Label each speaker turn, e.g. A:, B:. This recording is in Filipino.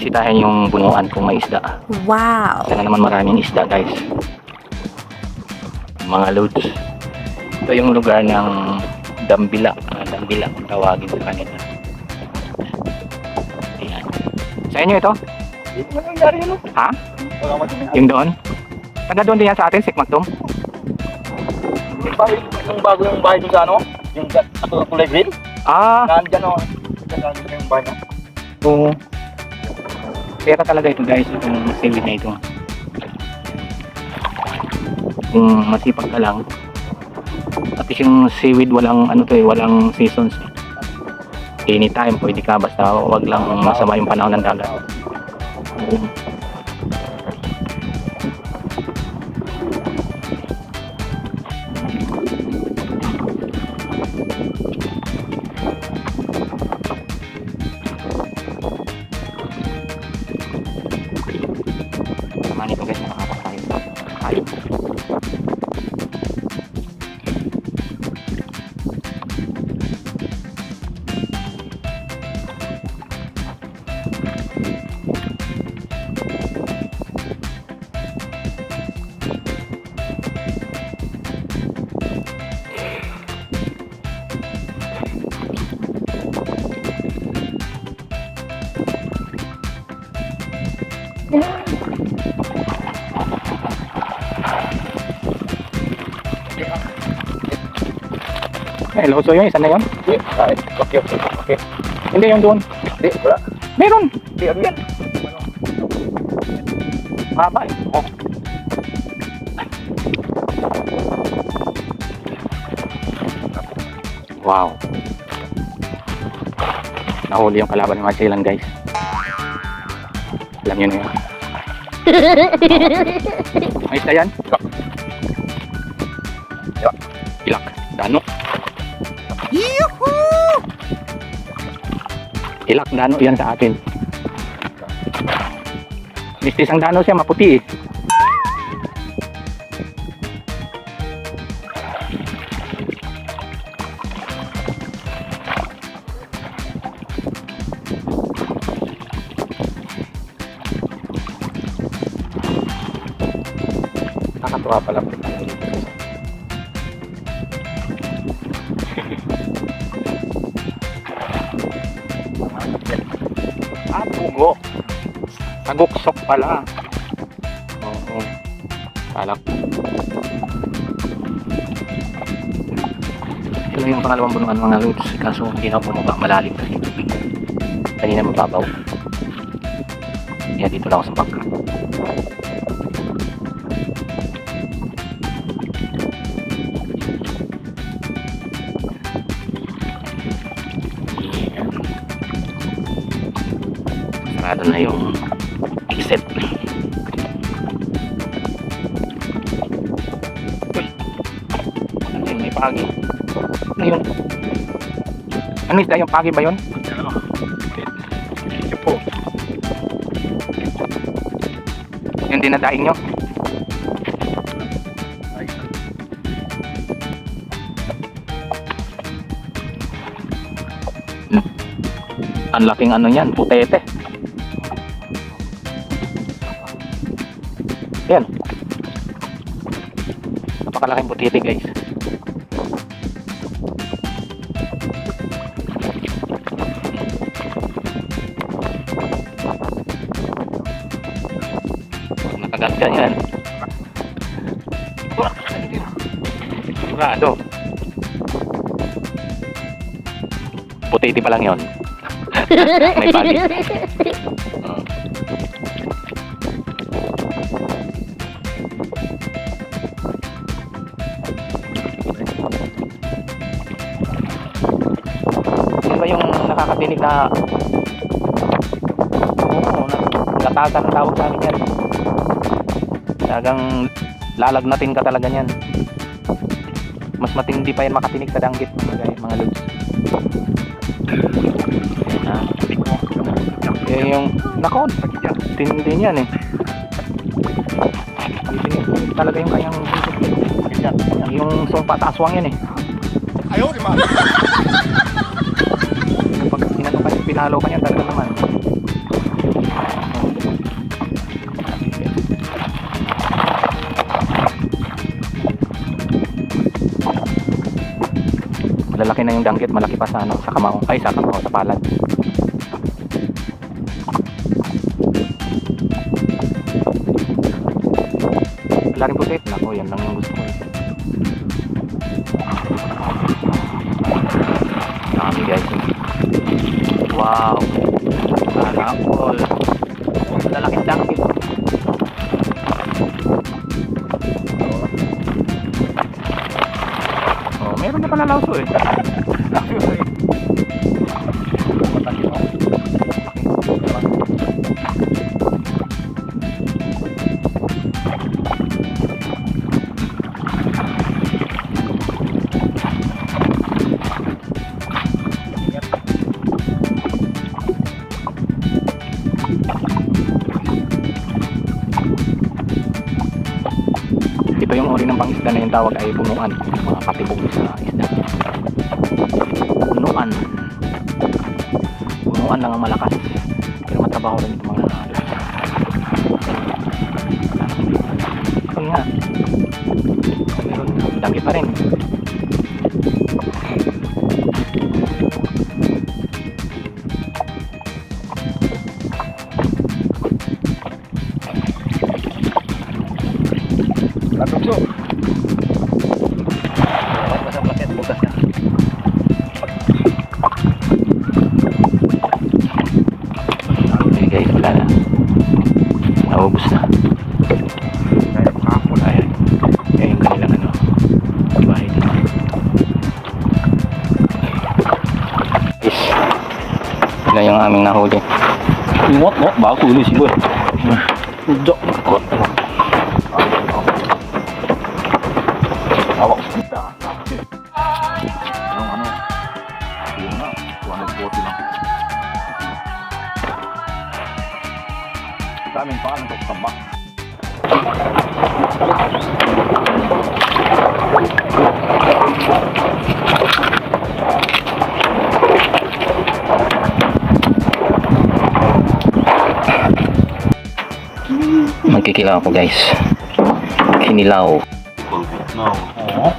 A: bisitahin yung bunuan kung may isda.
B: Wow!
A: Sana naman maraming isda guys. Mga loads. Ito yung lugar ng Dambila. Dambila kung tawagin sa kanila. Ayan. Sa inyo ito? Ha? Yung doon? Taga doon din yan sa atin, Sikmagdum?
C: Yung bago yung bahay doon sa ano? Yung kulay green?
A: Ah!
C: Nandyan o. Nandyan yung bahay na.
A: Oo. Pera talaga ito guys, itong seaweed na ito. Kung masipag ka lang. At least yung seaweed walang ano to eh, walang seasons. Anytime pwede ka, basta wag lang masama yung panahon ng dagat. Sama nito guys, nakakakain. Kain. Hello, so yun, isa na yun?
C: Hindi. Okay.
A: Hindi, yung doon.
C: Hindi. Wala.
A: Meron!
C: Hindi. Ano yan?
A: Haba eh. Oh. Wow. Nahuli yung kalaban ni Marcelan guys. Alam nyo na yun. May isda yan? Ilak. Dano. Ilak dano yan sa atin. Mistis ang dano siya, maputi eh. Nakakatuwa pala po. Ah, pugo. Taguksok pala. Oo. Palak. Ito lang yung pangalawang bunuan mga loads. Kaso hindi na bumaba malalim kasi tubig. Kanina mababaw. Kaya dito lang ako sa bangka. Sarado na yung exit. Uy, may pagi. Ano yun? Ano isda yung pagi ba yun? Ito po. Yung dinadaing nyo? Ang laking ano yan, putete. Yan. Napakalaking putete guys. Nakagat ka yan. Sigurado. Putete pa lang yun. May pagi. Ano ba yung nakakatinig na latasan ang tawag sa amin yan? Talagang lalagnatin ka talaga yan. Mas matindi pa yan makatinig sa danggit mga lods. Yung nako, tindi yan eh. Tindi talaga yung kayang yung sumpa sa aswang yan eh.
C: Ayaw, di ba?
A: Pag sinano ka, pinalo ka yan talaga naman. malaki na yung danggit, malaki pa sa ano, sa kamao. Ay, sa kamao, sa palad. Wala rin pusit. Nako, yan lang yung gusto ko. Dami guys. Wow. Parapol. Malalaking danggit. Oh, meron na pala lauso eh. Ito yung uri ng pangisda na yung tawag ay punuan. Yung mga patibog sa isda. Punuan. Punuan lang ang malakas. Pero matrabaho rin itong mga ito nga. Meron danggit pa rin.
C: Latukso. Basta plaket bukas niya.
A: Okay guys, wala na. Naubos na. Ayan. Kaya yung kanilang ano. Bahay na. Is. Ito na yung aming nahuli.
C: Ingot, no? Bago tuloy si Boy. Udok. Awak. Yung ano? Yun na. 240 lang. Daming paano ito tambak.
A: Magkikilaw ako guys. Kinilaw.
C: No. Oo.